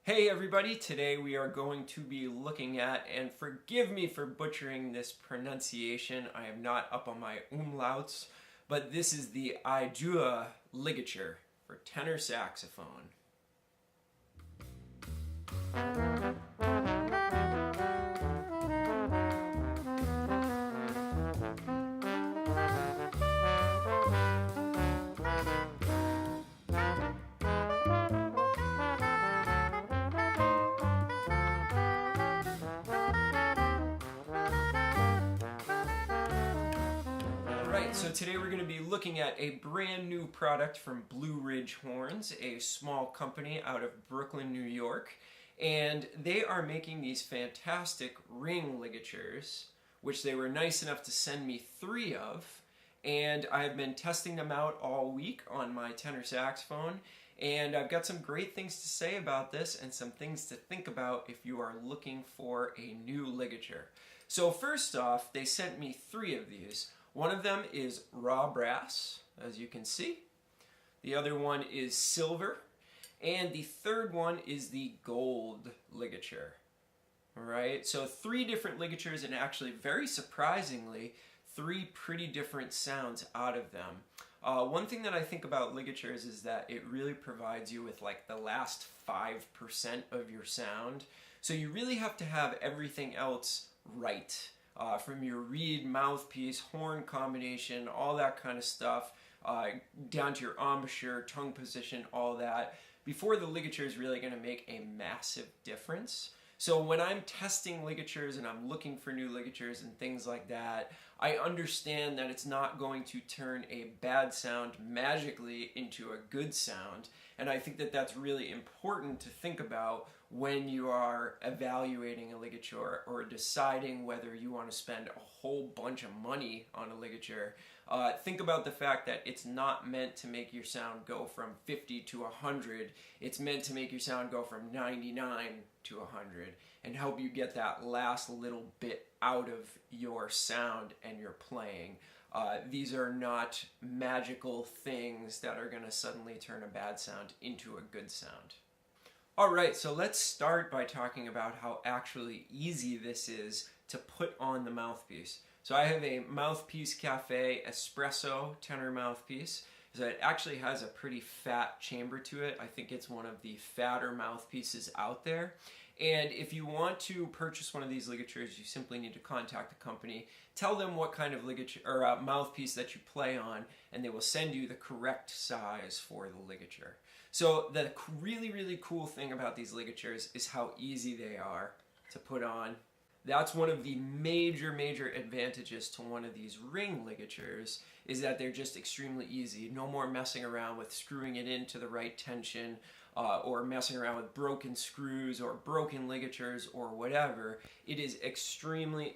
Hey everybody, today we are going to be looking at, and forgive me for butchering this pronunciation, I am not up on my umlauts, but this is the Aidu ligature for tenor saxophone. So today we're going to be looking at a brand new product from Blue Ridge Horns, a small company out of Brooklyn, New York. And they are making these fantastic ring ligatures, which they were nice enough to send me 3 of. And I've been testing them out all week on my tenor saxophone. And I've got some great things to say about this and some things to think about if you are looking for a new ligature. So first off, they sent me 3 of these. One of them is raw brass, as you can see. The other one is silver. And the third one is the gold ligature. All right, so 3 different ligatures, and actually, very surprisingly, 3 pretty different sounds out of them. One thing that I think about ligatures is that it really provides you with like the last 5% of your sound. So you really have to have everything else right. From your reed, mouthpiece, horn combination, all that kind of stuff, down to your embouchure, tongue position, all that, before the ligature is really going to make a massive difference. So when I'm testing ligatures and I'm looking for new ligatures and things like that, I understand that it's not going to turn a bad sound magically into a good sound. And I think that that's really important to think about when you are evaluating a ligature or deciding whether you want to spend a whole bunch of money on a ligature. Think about the fact that it's not meant to make your sound go from 50 to 100. It's meant to make your sound go from 99 to 100 and help you get that last little bit out of your sound and your playing. These are not magical things that are going to suddenly turn a bad sound into a good sound. Alright, so let's start by talking about how actually easy this is to put on the mouthpiece. So I have a Mouthpiece Cafe Espresso tenor mouthpiece. So it actually has a pretty fat chamber to it. I think it's one of the fatter mouthpieces out there. And if you want to purchase one of these ligatures, you simply need to contact the company, tell them what kind of ligature or mouthpiece that you play on, and they will send you the correct size for the ligature. So the really, really cool thing about these ligatures is how easy they are to put on. That's one of the major advantages to one of these ring ligatures, is that they're just extremely easy. No more messing around with screwing it into the right tension, or messing around with broken screws or broken ligatures or whatever. It is extremely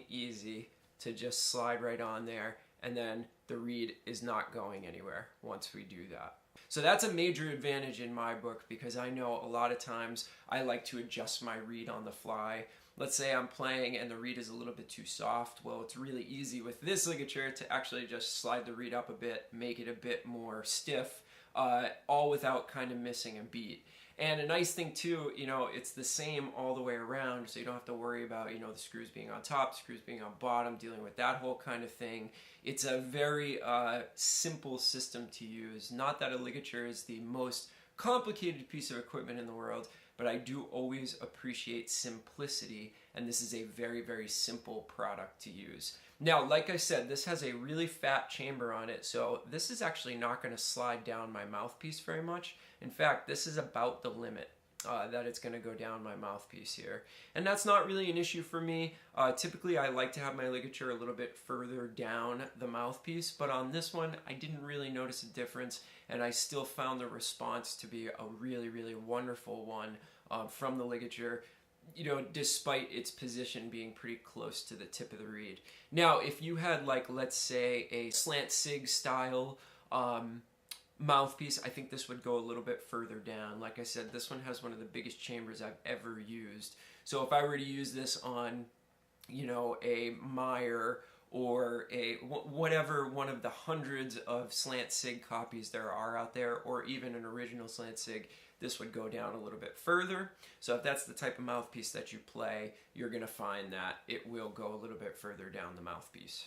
easy to just slide right on there, and then the reed is not going anywhere once we do that. So that's a major advantage in my book, because I know a lot of times I like to adjust my reed on the fly. Let's say I'm playing and the reed is a little bit too soft. Well, it's really easy with this ligature to actually just slide the reed up a bit, make it a bit more stiff, all without kind of missing a beat. And a nice thing too, it's the same all the way around, so you don't have to worry about, the screws being on top, screws being on bottom, dealing with that whole kind of thing. It's a very simple system to use. Not that a ligature is the most complicated piece of equipment in the world, but I do always appreciate simplicity, and this is a very simple product to use. Now, like I said, this has a really fat chamber on it, so this is actually not going to slide down my mouthpiece very much. In fact, this is about the limit that it's going to go down my mouthpiece here. And that's not really an issue for me. Typically, I like to have my ligature a little bit further down the mouthpiece, but on this one, I didn't really notice a difference, and I still found the response to be a really wonderful one from the ligature, despite its position being pretty close to the tip of the reed. Now, if you had, like, let's say, a slant sig style mouthpiece, I think this would go a little bit further down. Like I said, this one has one of the biggest chambers I've ever used. So if I were to use this on, a Meyer or whatever one of the hundreds of slant sig copies there are out there, or even an original slant sig, this would go down a little bit further. So if that's the type of mouthpiece that you play, you're going to find that it will go a little bit further down the mouthpiece.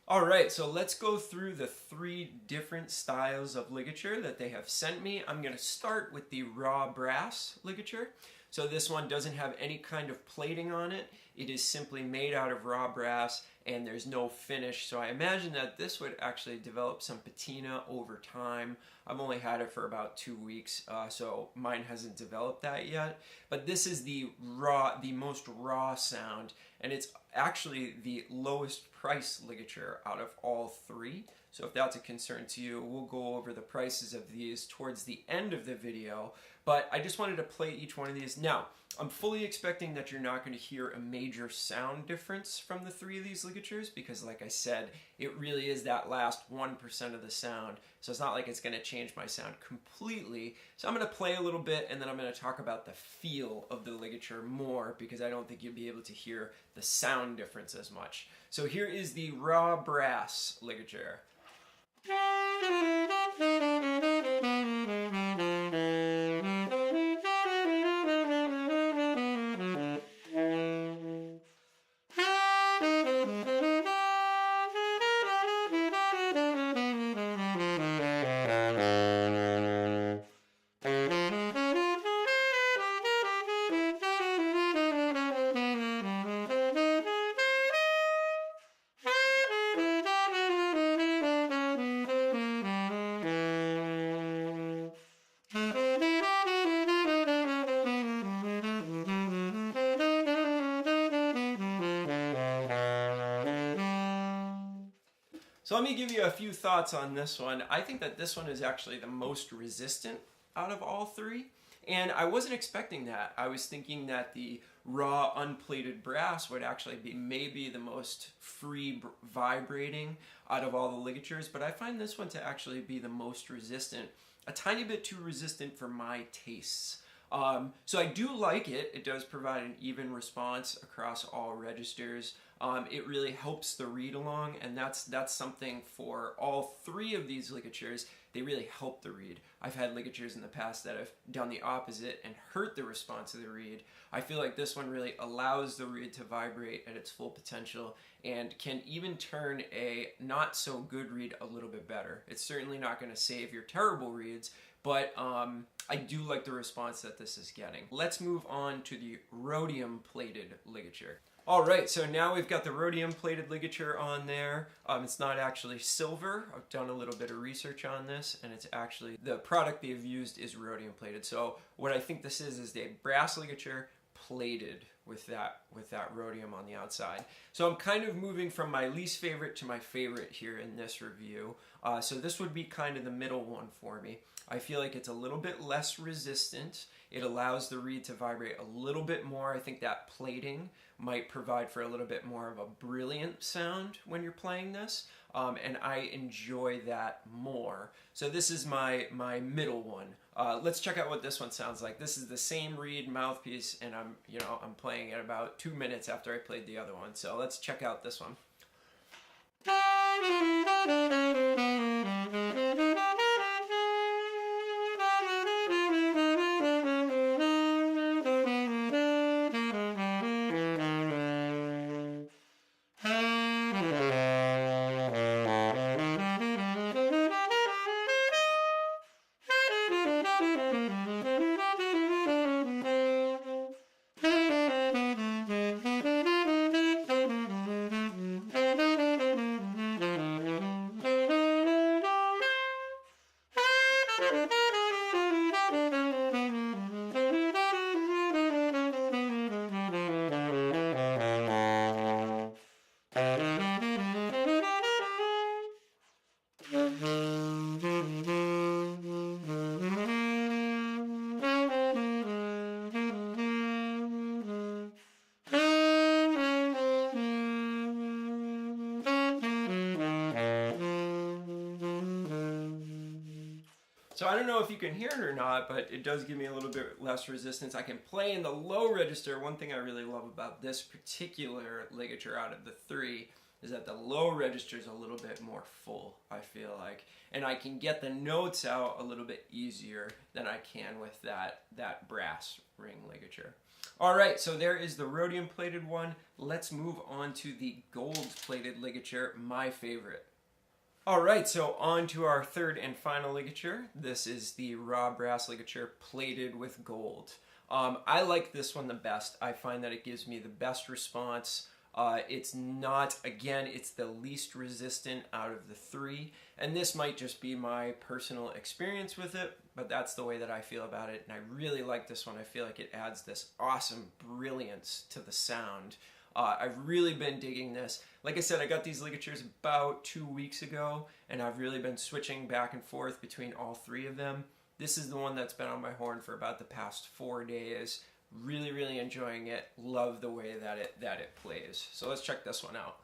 Alright, so let's go through the 3 different styles of ligature that they have sent me. I'm going to start with the raw brass ligature. So this one doesn't have any kind of plating on it. It is simply made out of raw brass and there's no finish. So I imagine that this would actually develop some patina over time. I've only had it for about 2 weeks, so mine hasn't developed that yet. But this is the most raw sound, and it's actually the lowest price ligature out of all 3. So if that's a concern to you, we'll go over the prices of these towards the end of the video. But I just wanted to play each one of these. Now, I'm fully expecting that you're not going to hear a major sound difference from the 3 of these ligatures because, like I said, it really is that last 1% of the sound. So it's not like it's going to change my sound completely. So I'm going to play a little bit and then I'm going to talk about the feel of the ligature more because I don't think you'll be able to hear the sound difference as much. So here is the raw brass ligature. So let me give you a few thoughts on this one. I think that this one is actually the most resistant out of all 3. And I wasn't expecting that. I was thinking that the raw unplated brass would actually be maybe the most free vibrating out of all the ligatures, but I find this one to actually be the most resistant. A tiny bit too resistant for my tastes. So I do like it. It does provide an even response across all registers. It really helps the reed along, and that's something for all 3 of these ligatures. They really help the reed. I've had ligatures in the past that have done the opposite and hurt the response of the reed. I feel like this one really allows the reed to vibrate at its full potential and can even turn a not so good reed a little bit better. It's certainly not going to save your terrible reeds, but I do like the response that this is getting. Let's move on to the rhodium plated ligature. Alright, so now we've got the rhodium plated ligature on there. It's not actually silver. I've done a little bit of research on this, and it's actually, the product they've used is rhodium plated. So what I think this is a brass ligature plated with that rhodium on the outside. So I'm kind of moving from my least favorite to my favorite here in this review. So this would be kind of the middle one for me. I feel like it's a little bit less resistant. It allows the reed to vibrate a little bit more. I think that plating might provide for a little bit more of a brilliant sound when you're playing this, and I enjoy that more. So this is my middle one. Let's check out what this one sounds like. This is the same reed mouthpiece, and I'm playing it about 2 minutes after I played the other one. So let's check out this one. So I don't know if you can hear it or not, but it does give me a little bit less resistance. I can play in the low register. One thing I really love about this particular ligature out of the 3 is that the low register is a little bit more full, I feel like. And I can get the notes out a little bit easier than I can with that brass ring ligature. All right, so there is the rhodium plated one. Let's move on to the gold plated ligature, my favorite. All right, so on to our third and final ligature. This is the raw brass ligature plated with gold. I like this one the best. I find that it gives me the best response. It's not, again, it's the least resistant out of the three. And this might just be my personal experience with it, but that's the way that I feel about it. And I really like this one. I feel like it adds this awesome brilliance to the sound. I've really been digging this. Like I said, I got these ligatures about 2 weeks ago, and I've really been switching back and forth between all three of them. This is the one that's been on my horn for about the past 4 days. Really, really enjoying it. Love the way that it plays. So let's check this one out.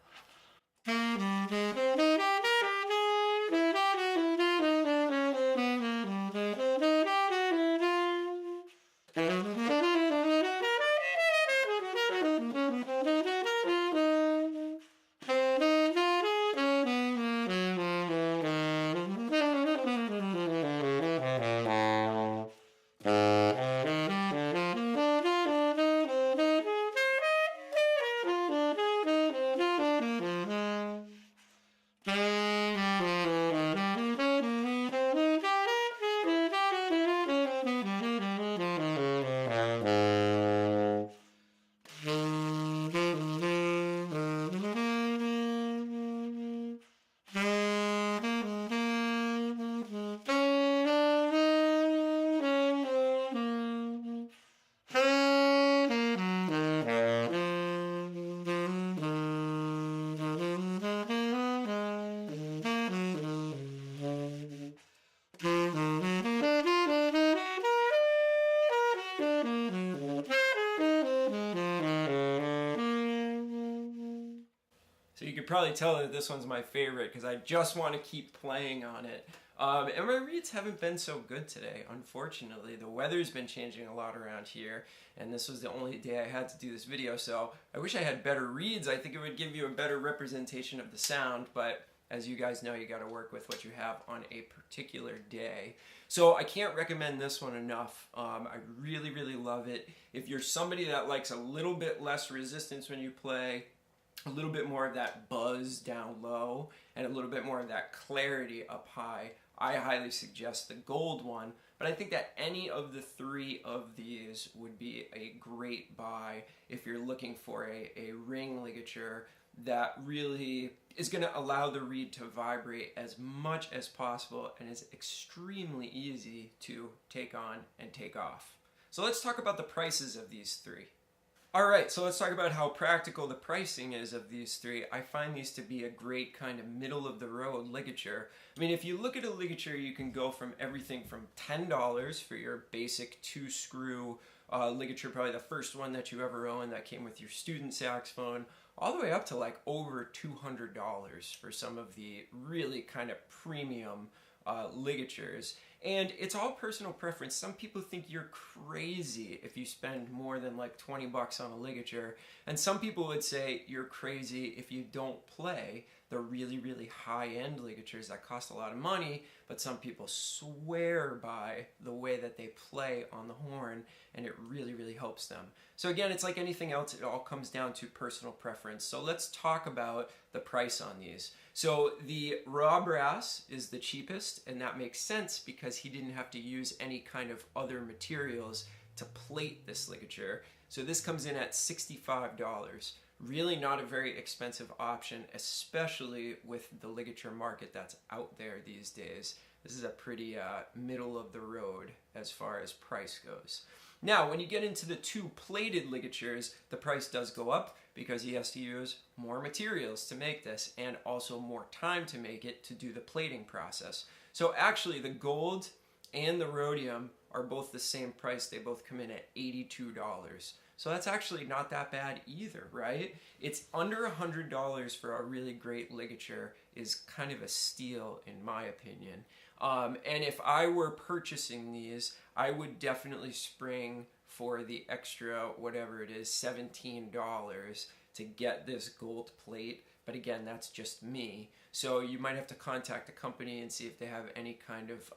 So you could probably tell that this one's my favorite because I just want to keep playing on it. And my reeds haven't been so good today, unfortunately. The weather's been changing a lot around here, and this was the only day I had to do this video, so I wish I had better reeds. I think it would give you a better representation of the sound, but as you guys know, you got to work with what you have on a particular day. So I can't recommend this one enough. I really, really love it. If you're somebody that likes a little bit less resistance when you play, a little bit more of that buzz down low, and a little bit more of that clarity up high, I highly suggest the gold one. But I think that any of the three of these would be a great buy if you're looking for a ring ligature that really is going to allow the reed to vibrate as much as possible and is extremely easy to take on and take off. So let's talk about the prices of these three. Alright, so let's talk about how practical the pricing is of these three. I find these to be a great kind of middle of the road ligature. I mean, if you look at a ligature, you can go from everything from $10 for your basic 2-screw ligature, probably the first one that you ever owned that came with your student saxophone, all the way up to like over $200 for some of the really kind of premium ligatures. And it's all personal preference. Some people think you're crazy if you spend more than like 20 bucks on a ligature. And some people would say you're crazy if you don't play the really, really high-end ligatures that cost a lot of money, but some people swear by the way that they play on the horn, and it really, really helps them. So again, it's like anything else, it all comes down to personal preference. So let's talk about the price on these. So the raw brass is the cheapest, and that makes sense because he didn't have to use any kind of other materials to plate this ligature. So this comes in at $65. Really not a very expensive option, especially with the ligature market that's out there these days. This is a pretty middle of the road as far as price goes. Now, when you get into the two plated ligatures, the price does go up because he has to use more materials to make this and also more time to make it to do the plating process. So actually, the gold and the rhodium are both the same price. They both come in at $82. So that's actually not that bad either, right? It's under $100 for a really great ligature is kind of a steal in my opinion. And if I were purchasing these, I would definitely spring for the extra, whatever it is, $17 to get this gold plate but again, that's just me. So you might have to contact the company and see if they have any kind of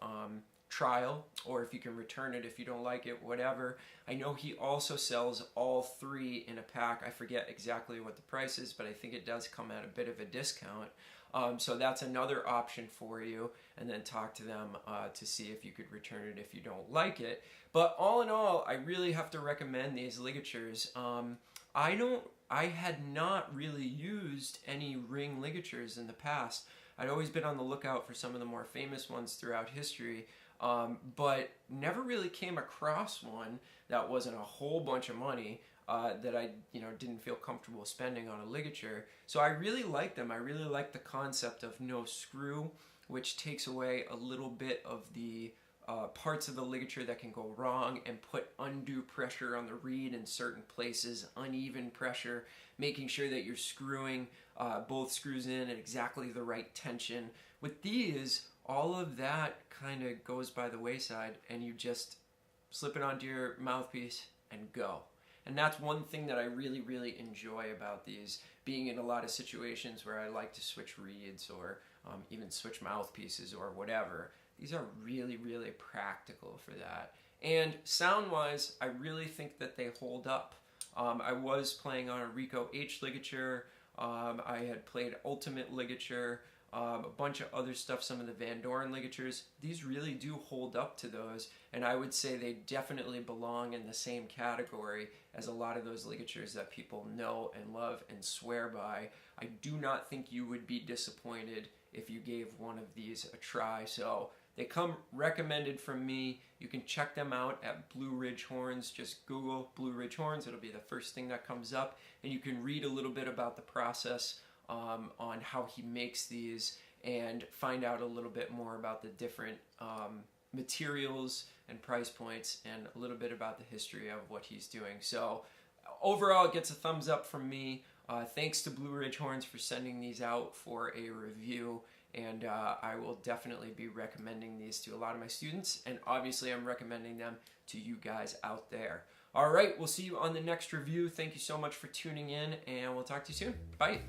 trial, or if you can return it if you don't like it, whatever. I know he also sells all 3 in a pack. I forget exactly what the price is, but I think it does come at a bit of a discount. So that's another option for you, and then talk to them to see if you could return it if you don't like it. But all in all, I really have to recommend these ligatures. I had not really used any ring ligatures in the past. I'd always been on the lookout for some of the more famous ones throughout history, but never really came across one that wasn't a whole bunch of money that I didn't feel comfortable spending on a ligature. So I really like them. I really like the concept of no screw, which takes away a little bit of the parts of the ligature that can go wrong and put undue pressure on the reed in certain places, uneven pressure, making sure that you're screwing both screws in at exactly the right tension. With these, all of that kind of goes by the wayside, and you just slip it onto your mouthpiece and go. And that's one thing that I really, really enjoy about these, being in a lot of situations where I like to switch reeds or even switch mouthpieces or whatever. These are really, really practical for that. And sound-wise, I really think that they hold up. I was playing on a Rico H ligature. I had played Ultimate ligature, a bunch of other stuff, some of the Van Doren ligatures. These really do hold up to those, and I would say they definitely belong in the same category as a lot of those ligatures that people know and love and swear by. I do not think you would be disappointed if you gave one of these a try. So they come recommended from me. You can check them out at Blue Ridge Horns. Just Google Blue Ridge Horns. It'll be the first thing that comes up, and you can read a little bit about the process on how he makes these, and find out a little bit more about the different materials and price points, and a little bit about the history of what he's doing. So overall, it gets a thumbs up from me. Thanks to Blue Ridge Horns for sending these out for a review, and I will definitely be recommending these to a lot of my students, and obviously I'm recommending them to you guys out there. All right, we'll see you on the next review. Thank you so much for tuning in, and we'll talk to you soon. Bye.